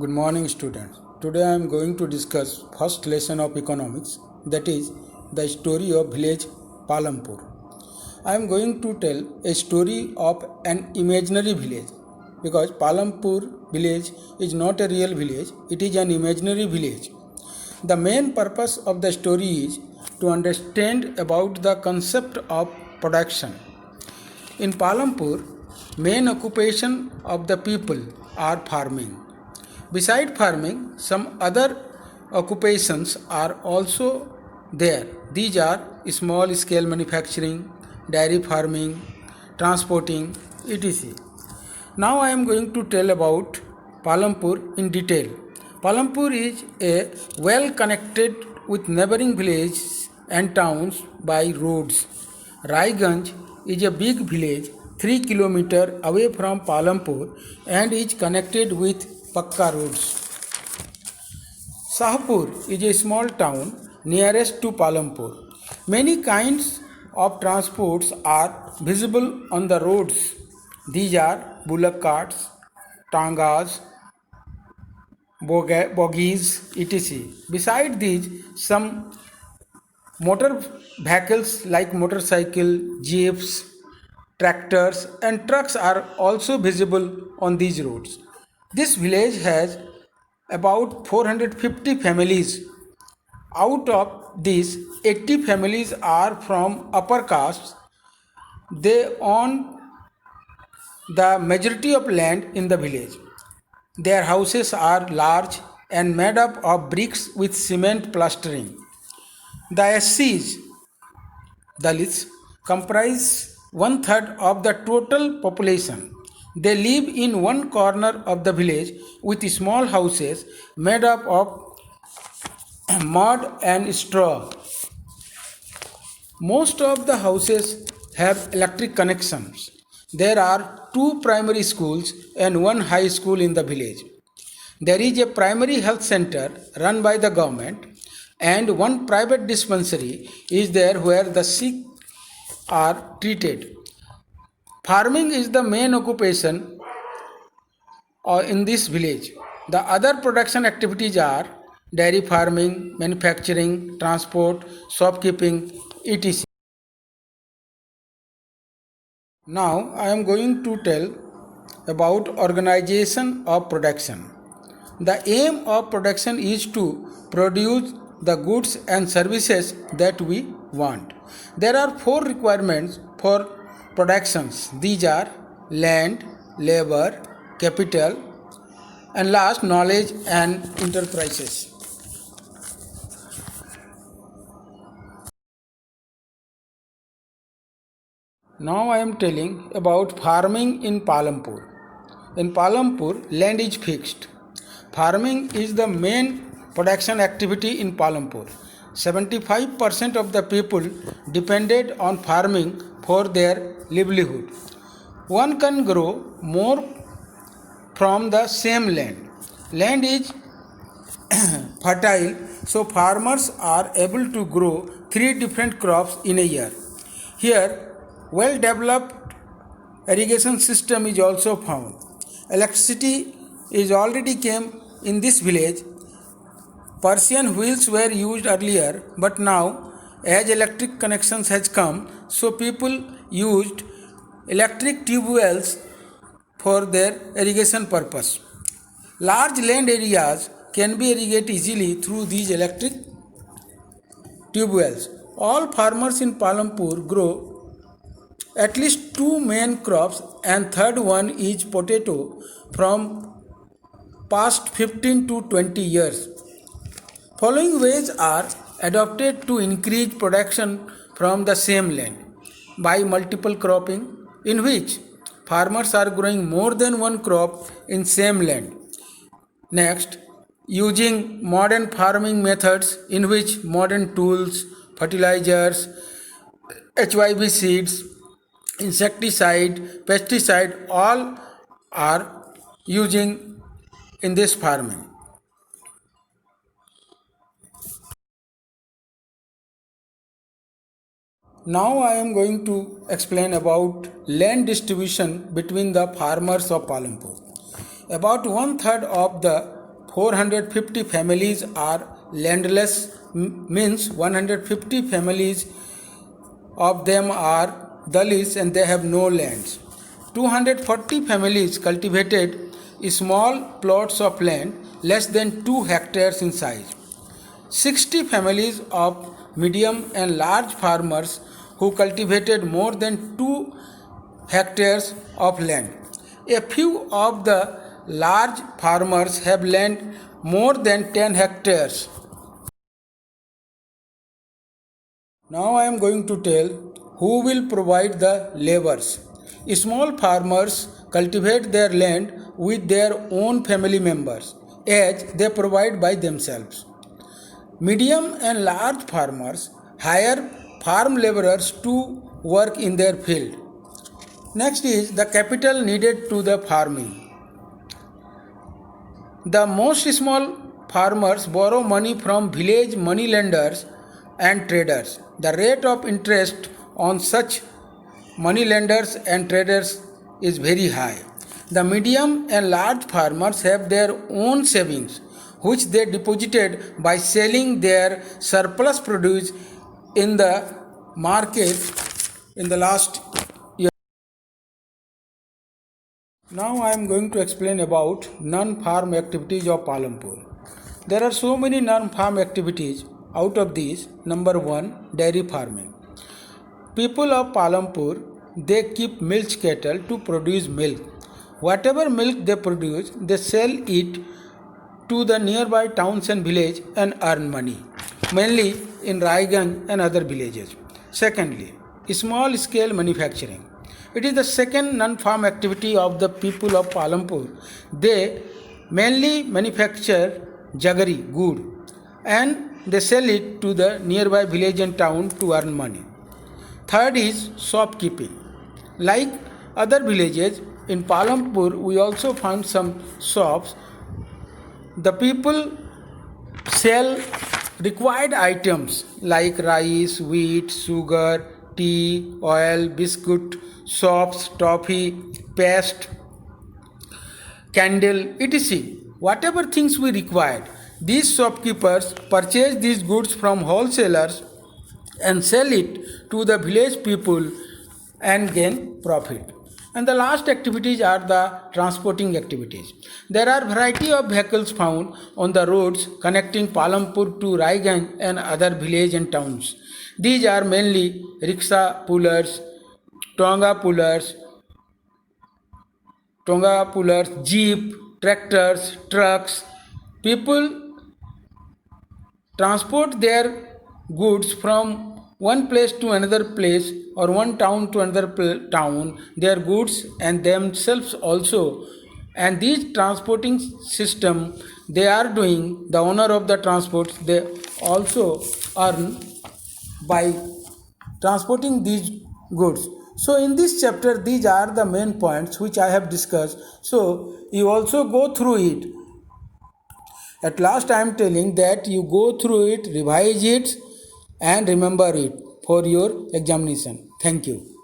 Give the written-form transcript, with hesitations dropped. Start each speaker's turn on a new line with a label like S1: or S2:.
S1: Good morning, students. Today I am going to discuss first lesson of economics, that is the story of village Palampur. I am going to tell a story of an imaginary village because Palampur village is not a real village, it is an imaginary village. The main purpose of the story is to understand about the concept of production. In Palampur, main occupation of the people are farming. Beside farming, some other occupations are also there. These are small scale manufacturing, dairy farming, transporting, etc. Now I am going to tell about Palampur in detail. Palampur is a well connected with neighboring villages and towns by roads. Raiganj is a big village 3 km away from Palampur and is connected with Pakka roads. Sahpur is a small town nearest to Palampur. Many kinds of transports are visible on the roads. These are bullock carts, tangas, bogies, etc. Beside these, some motor vehicles like motorcycle, jeeps, tractors and trucks are also visible on these roads. This village has about 450 families. Out of these, 80 families are from upper castes. They own the majority of land in the village. Their houses are large and made up of bricks with cement plastering. The SCs, Dalits, comprise one third of the total population. They live in one corner of the village with small houses made up of mud and straw. Most of the houses have electric connections. There are two primary schools and one high school in the village. There is a primary health center run by the government and one private dispensary is there where the sick are treated. Farming is the main occupation in this village. The other production activities are dairy farming, manufacturing, transport, shopkeeping, etc. Now I am going to tell about organization of production. The aim of production is to produce the goods and services that we want. There are four requirements for productions. These are land, labor, capital, and last knowledge and enterprises. Now I am telling about farming in Palampur. In Palampur, land is fixed. Farming is the main production activity in Palampur. 75% of the people depended on farming for their livelihood. One can grow more from the same land. Land is fertile, so farmers are able to grow three different crops in a year. Here, well developed irrigation system is also found. Electricity is already came in this village. Persian wheels were used earlier, but now as electric connections has come, so people used electric tube wells for their irrigation purpose. Large land areas can be irrigated easily through these electric tube wells. All farmers in Palampur grow at least two main crops and third one is potato from past 15 to 20 years. Following ways are adopted to increase production from the same land by multiple cropping, in which farmers are growing more than one crop in same land. Next, using modern farming methods in which modern tools, fertilizers, HYB seeds, insecticide, pesticide, all are using in this farming. Now I am going to explain about land distribution between the farmers of Palampur. About one third of the 450 families are landless, means 150 families of them are Dalits and they have no lands. 240 families cultivated small plots of land less than 2 hectares in size. 60 families of medium and large farmers who cultivated more than 2 hectares of land. A few of the large farmers have land more than 10 hectares. Now I am going to tell who will provide the labors. Small farmers cultivate their land with their own family members as they provide by themselves. Medium and large farmers hire farm laborers to work in their field. Next is the capital needed to the farming. The most small farmers borrow money from village money lenders and traders. The rate of interest on such money lenders and traders is very high. The medium and large farmers have their own savings, which they deposited by selling their surplus produce in the market in the last year. Now I am going to explain about non-farm activities of Palampur. There are so many non-farm activities. Out of these, number 1, dairy farming. People of Palampur, they keep milch cattle to produce milk. Whatever milk they produce, they sell it to the nearby towns and villages and earn money, mainly in Raiganj and other villages. Secondly, small scale manufacturing. It is the second non-farm activity of the people of Palampur. They mainly manufacture jaggery, good, and they sell it to the nearby village and town to earn money. Third is shopkeeping. Like other villages, in Palampur we also find some shops. The people sell required items like rice, wheat, sugar, tea, oil, biscuit, soaps, toffee, paste, candle, etc. Whatever things we required, these shopkeepers purchase these goods from wholesalers and sell it to the village people and gain profit. And the last activities are the transporting activities. There are variety of vehicles found on the roads connecting Palampur to Raiganj and other villages and towns. These are mainly rickshaw pullers, tonga pullers, jeep, tractors, trucks. People transport their goods from one place to another place or one town to another town, their goods and themselves also. And these transporting system they are doing, the owner of the transports, they also earn by transporting these goods. So in this chapter these are the main points which I have discussed. So you also go through it. At last I am telling that you go through it, revise it and remember it for your examination. Thank you.